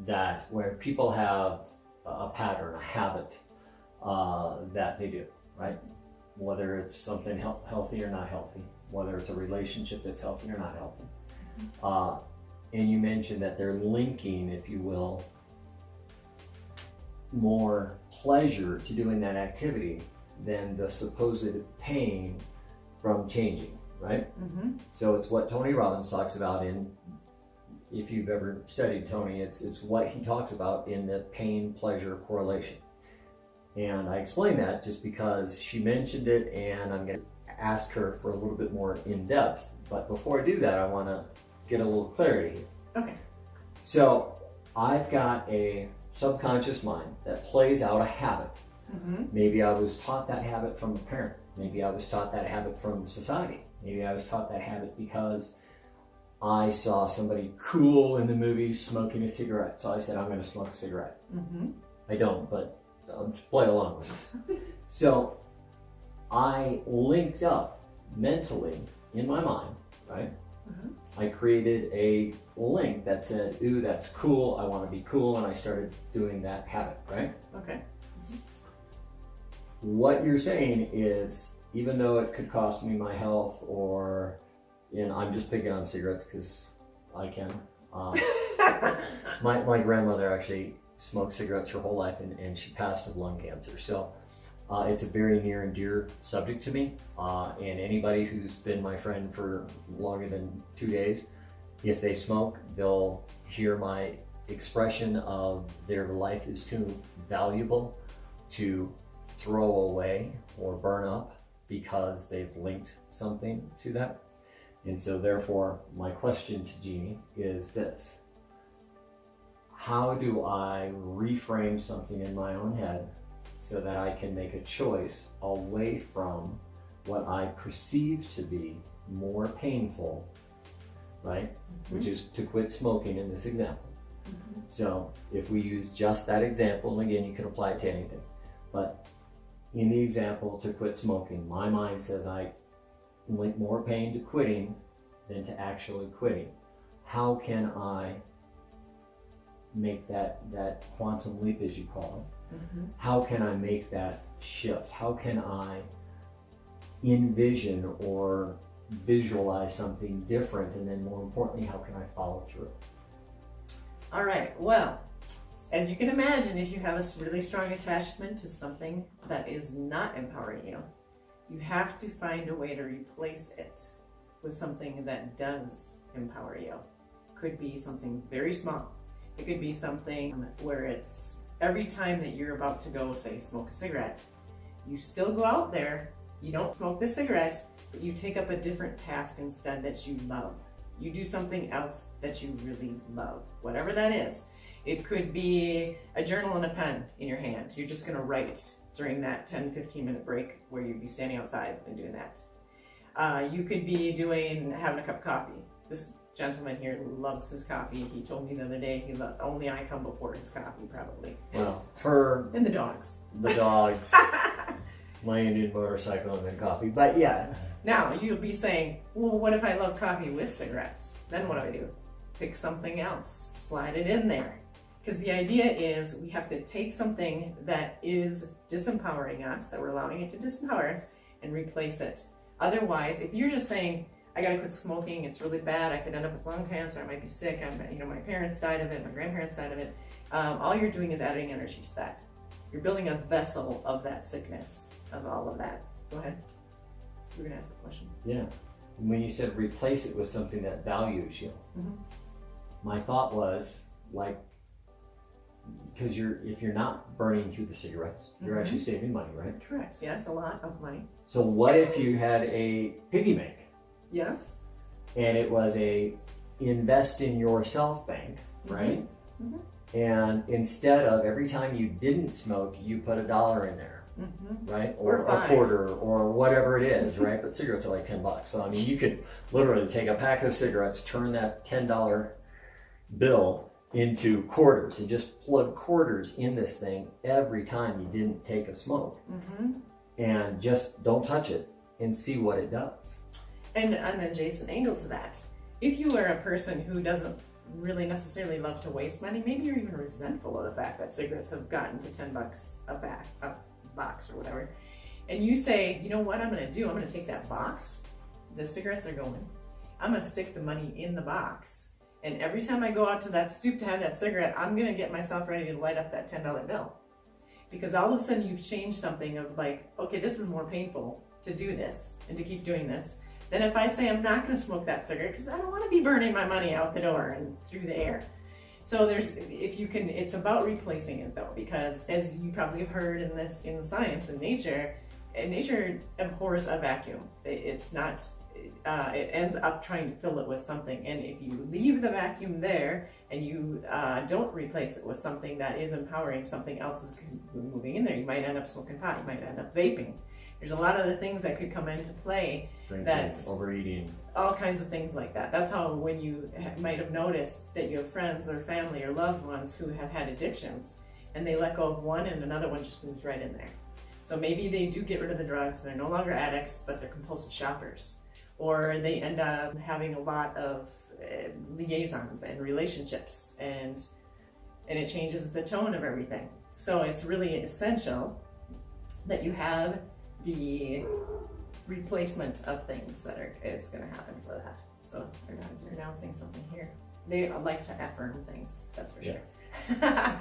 that where people have a pattern, a habit that they do, right? Whether it's something healthy or not healthy, whether it's a relationship that's healthy or not healthy. And you mentioned that they're linking, if you will, more pleasure to doing that activity than the supposed pain from changing, right? So it's what Tony Robbins talks about in, if you've ever studied Tony, it's what he talks about in the pain-pleasure correlation. And I explain that just because she mentioned it, and I'm going to ask her for a little bit more in depth. But before I do that, I want to get a little clarity here. Okay. So I've got a subconscious mind that plays out a habit. Maybe I was taught that habit from a parent. Maybe I was taught that habit from society. Maybe I was taught that habit because I saw somebody cool in the movie smoking a cigarette. So I said, I'm going to smoke a cigarette. I don't, but I'll just play along with it. So I linked up mentally in my mind, right? I created a link that said, ooh, that's cool, I want to be cool, and I started doing that habit, right? Okay. What you're saying is, even though it could cost me my health, or, and I'm just picking on cigarettes because I can. My grandmother actually smoked cigarettes her whole life, and she passed of lung cancer. So it's a very near and dear subject to me. And anybody who's been my friend for longer than 2 days, if they smoke, they'll hear my expression of their life is too valuable to throw away or burn up because they've linked something to that. And so therefore, my question to Jeannie is this: how do I reframe something in my own head so that I can make a choice away from what I perceive to be more painful, right? Which is to quit smoking in this example. So if we use just that example, and again, you can apply it to anything, but in the example to quit smoking, my mind says I link more pain to quitting than to actually quitting. How can I make that quantum leap, as you call it? How can I make that shift? How can I envision or visualize something different? And then more importantly, how can I follow through? All right, well, as you can imagine, if you have a really strong attachment to something that is not empowering you, you have to find a way to replace it with something that does empower you. Could be something very small. It could be something where it's every time that you're about to go, say, smoke a cigarette, you still go out there, you don't smoke the cigarette, but you take up a different task instead that you love. You do something else that you really love, whatever that is. It could be a journal and a pen in your hand. You're just gonna write during that 10-15 minute break where you'd be standing outside and doing that. You could be having a cup of coffee. This gentleman here loves his coffee. He told me the other day only I come before his coffee, probably. Well, her... And the dogs. The dogs. My Indian motorcycle and then coffee, but yeah. Now, you'll be saying, well, what if I love coffee with cigarettes? Then what do? Pick something else, slide it in there. Because the idea is we have to take something that is disempowering us, that we're allowing it to disempower us, and replace it. Otherwise, if you're just saying, I gotta quit smoking, it's really bad, I could end up with lung cancer, I might be sick, my parents died of it, my grandparents died of it, all you're doing is adding energy to that. You're building a vessel of that sickness, of all of that. Go ahead. You were gonna ask a question. Yeah. When you said replace it with something that values you, my thought was like, because if you're not burning through the cigarettes, you're actually saving money, right? Correct. Yes, a lot of money. So what if you had a piggy bank? Yes. And it was a invest in yourself bank, right? And instead of every time you didn't smoke, you put $1 in there, right? Or a quarter or whatever it is, right? But cigarettes are like $10. So I mean, you could literally take a pack of cigarettes, turn that $10 bill into quarters and just plug quarters in this thing every time you didn't take a smoke. And just don't touch it and see what it does. And an adjacent angle to that, if you are a person who doesn't really necessarily love to waste money. Maybe you're even resentful of the fact that cigarettes have gotten to $10 a box or whatever. And you say, you know what I'm gonna do? I'm gonna take that box, the cigarettes are going, I'm gonna stick the money in the box. And every time I go out to that stoop to have that cigarette, I'm gonna get myself ready to light up that $10 bill. Because all of a sudden you've changed something of like, okay, this is more painful to do this and to keep doing this than if I say I'm not gonna smoke that cigarette because I don't wanna be burning my money out the door and through the air. So it's about replacing it though, because as you probably have heard in science and nature abhors a vacuum. It ends up trying to fill it with something. And if you leave the vacuum there and you don't replace it with something that is empowering, something else is moving in there. You might end up smoking pot, you might end up vaping. There's a lot of the things that could come into play. Drinking, overeating. All kinds of things like that. That's how when you might have noticed that you have friends or family or loved ones who have had addictions and they let go of one and another one just moves right in there. So maybe they do get rid of the drugs, they're no longer addicts, but they're compulsive shoppers. Or they end up having a lot of liaisons and relationships, and it changes the tone of everything. So it's really essential that you have the replacement of things it's going to happen for that. So they're announcing something here. They like to affirm things, that's for sure. Yes.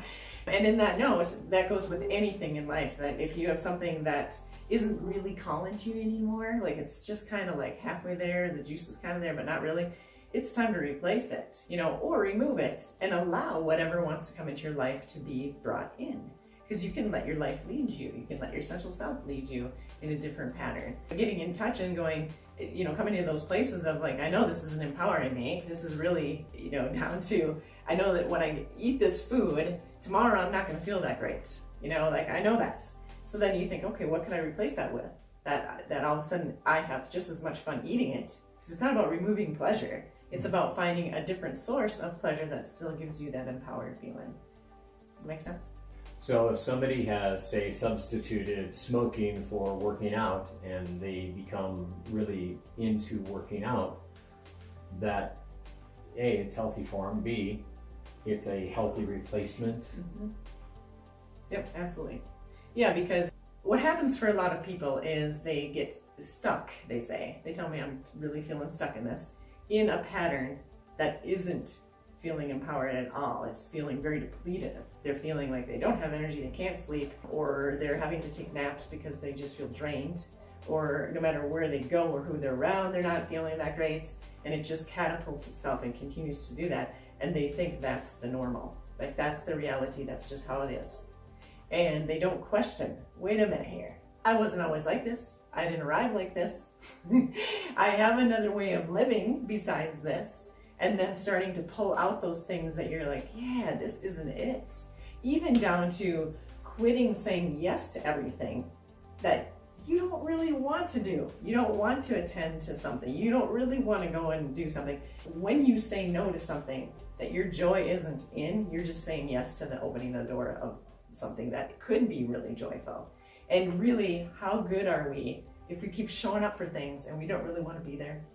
And in that note, that goes with anything in life, that if you have something that isn't really calling to you anymore, like it's just kind of like halfway there, the juice is kind of there, but not really, it's time to replace it, or remove it and allow whatever wants to come into your life to be brought in. Because you can let your life lead you. You can let your essential self lead you in a different pattern. Getting in touch and going, coming to those places of like, I know this isn't empowering me. This is really, down to, I know that when I eat this food, tomorrow I'm not going to feel that great. I know that. So then you think, okay, what can I replace that with? That all of a sudden I have just as much fun eating it. Because it's not about removing pleasure. It's about finding a different source of pleasure that still gives you that empowered feeling. Does that make sense? So if somebody has, say, substituted smoking for working out and they become really into working out, that A, it's healthy for them, B, it's a healthy replacement. Mm-hmm. Yep, absolutely. Yeah, because what happens for a lot of people is they get stuck, they say. They tell me I'm really feeling stuck in this, in a pattern that isn't feeling empowered at all. It's feeling very depleted. They're feeling like they don't have energy, they can't sleep, or they're having to take naps because they just feel drained, or no matter where they go or who they're around, they're not feeling that great, and it just catapults itself and continues to do that, and they think that's the normal. Like that's the reality, that's just how it is. And they don't question, wait a minute here, I wasn't always like this, I didn't arrive like this, I have another way of living besides this. And then starting to pull out those things that you're like, yeah, this isn't it. Even down to quitting saying yes to everything that you don't really want to do. You don't want to attend to something. You don't really want to go and do something. When you say no to something that your joy isn't in, you're just saying yes to opening the door of something that could be really joyful. And really, how good are we if we keep showing up for things and we don't really want to be there?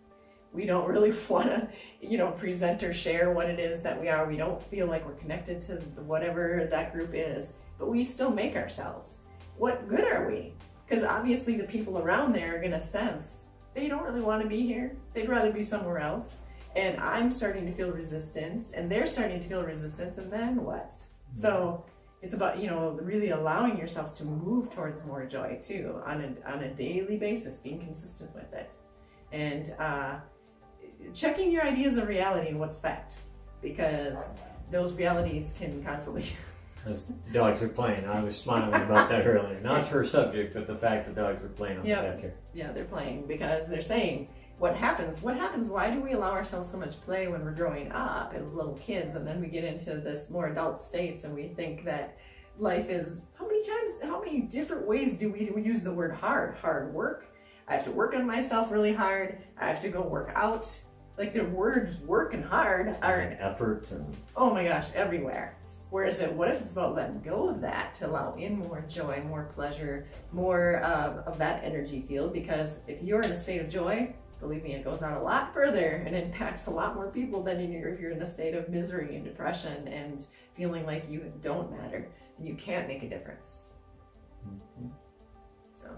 We don't really want to, present or share what it is that we are. We don't feel like we're connected to whatever that group is, but we still make ourselves. What good are we? Because obviously the people around there are going to sense they don't really want to be here. They'd rather be somewhere else. And I'm starting to feel resistance, and they're starting to feel resistance, and then what? Mm-hmm. So it's about, really allowing yourself to move towards more joy too, on a daily basis, being consistent with it. And checking your ideas of reality and what's fact, because those realities can constantly... As the dogs are playing, I was smiling about that earlier. Not her subject, but the fact the dogs are playing on the back here. Yeah, they're playing because they're saying, what happens? Why do we allow ourselves so much play when we're growing up as little kids, and then we get into this more adult states and we think that life is, how many different ways do we use the word hard? Hard work. I have to work on myself really hard. I have to go work out. Like the words work and hard are... And effort and... Oh my gosh, everywhere. Whereas what if it's about letting go of that to allow in more joy, more pleasure, more of that energy field? Because if you're in a state of joy, believe me, it goes out a lot further and impacts a lot more people than if you're in a state of misery and depression and feeling like you don't matter and you can't make a difference. So